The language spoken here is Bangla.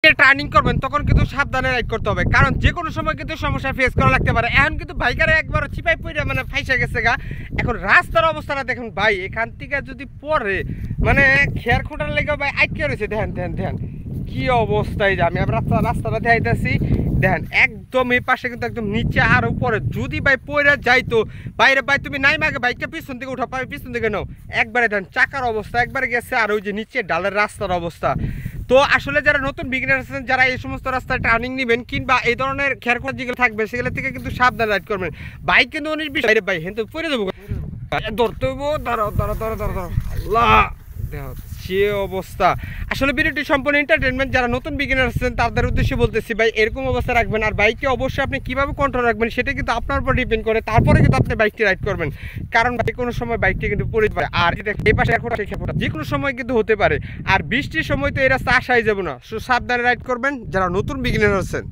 টার্নিং করবেন তখন কিন্তু সাবধানে রাইড করতে হবে, কারণ যে কোনো সময় কিন্তু সমস্যা ফেস করা লাগতে পারে। এখন কিন্তু বাইকারে একবার চিপাই পড়ে মানে ফাইসা গেছে গা। এখন রাস্তার অবস্থাটা দেখুন ভাই, এখান থেকে যদি পরে মানে খেয়ার খোঁটার লেগে ভাই আটকে রয়েছে। দেখেন দেখেন দেখেন কি অবস্থায়, যে আমি রাস্তাটা দেখাইতেছি। দেখেন একদম এই পাশে কিন্তু একদম নিচে আর উপরে, যদি ভাই পড়ে যাইতো বাইরে ভাই তুমি নাই মাগে বাইকটা পিছন থেকে উঠা পাবে, পিছন থেকে নাও একবারে দেন চাকার অবস্থা একবারে গেছে। আর ওই যে নিচে ডালের রাস্তার অবস্থা। তো আসলে যারা নতুন বিগিনার আছেন, যারা এই সমস্ত রাস্তায় টার্নিং নেবেন কিংবা এই ধরনের খেয়ারখোঁটা যেগুলো থাকবে সেগুলো থেকে কিন্তু সাবধানে রাইড করবেন। বাইক কিন্তু 19-20 বাইরে ভাই কিন্তু পড়ে দেবো, ধরতে হইব। দাঁড়াও দাঁড়াও দাঁড়াও দাঁড়াও, আল্লাহ দেখো সে অবস্থা। আসলে ভিডিওটি সম্পূর্ণ এন্টারটেনমেন্ট। যারা নতুন বিগিনার আছেন তাদের উদ্দেশ্যে বলতেছি ভাই এরকম অবস্থা রাখবেন। আর বাইককে অবশ্যই আপনি কীভাবে কন্ট্রোল রাখবেন সেটা কিন্তু আপনার উপর ডিপেন্ড করে, তারপরে কিন্তু আপনি বাইকটি রাইড করবেন। কারণ ভাই কোনো সময় বাইকটি কিন্তু পড়ে যাবে। আর এই পাশে যে কোনো সময় কিন্তু হতে পারে। আর বৃষ্টির সময় তো এই রাস্তা আসাই যাবে না, সাবধানে রাইড করবেন যারা নতুন বিগিনার আছেন।